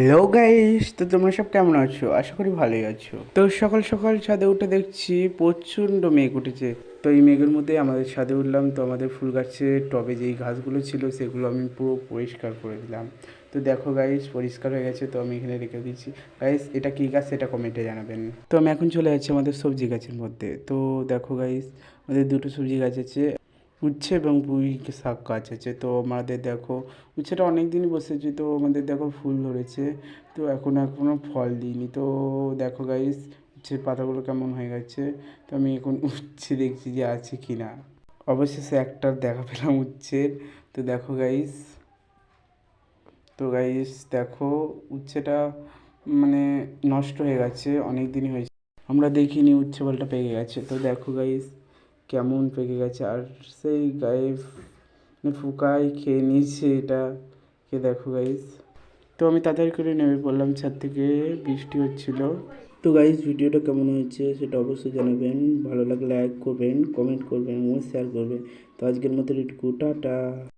Hello guys, তো তোমরা সব কেমন আছো? আশা করি ভালোই আছো। তো সকাল সকাল ছাদে উঠে দেখছি প্রচণ্ড মেঘ উঠেছে। তো এই মেঘের মধ্যে আমাদের ছাদে উঠলাম, তো আমাদের ফুল গাছের টবে যেই ঘাসগুলো ছিল সেগুলো আমি পুরো পরিষ্কার করে দিলাম। তো দেখো গাইস, পরিষ্কার হয়ে গেছে, তো আমি এখানে রেখে দিচ্ছি। গাইস, এটা কী গাছ সেটা কমেন্টে জানাবেন। তো আমি এখন চলে যাচ্ছি আমাদের সবজি গাছের মধ্যে। তো দেখো গাইস, আমাদের দুটো সবজি গাছ আছে, উচ্ছে এবং পুঁই শাক গাছ আছে। তো আমাদের দেখো উচ্ছেটা অনেক দিনই বসেছে, তো আমাদের দেখো ফুল ধরেছে, তো এখনও ফল দিইনি। তো দেখো গাইস, উচ্ছের পাতাগুলো কেমন হয়ে গেছে। তো আমি এখন উচ্ছে দেখছি যে আছে কি না। অবশেষে একটা দেখা পেলাম উচ্ছের। তো দেখো গাইস, দেখো উচ্ছেটা মানে নষ্ট হয়ে গেছে, অনেক দিনই হয়েছে, আমরা দেখিনি উচ্ছে ফলটা পেকে গেছে। তো দেখো গাইস কেমন পেকে গেছে, আর সেই গায়ে ফুকায় খেয়ে নিয়েছে এটা, কে দেখো গাইস। তো আমি তাড়াতাড়ি করে নেমে পড়লাম ছাদ থেকে, বৃষ্টি হচ্ছিল। তো গাইস, ভিডিওটা কেমন হয়েছে সেটা অবশ্যই জানাবেন, ভালো লাগলে লাইক করবেন, কমেন্ট করবেন এবং শেয়ার করবেন। তো আজকের মতো টাটা।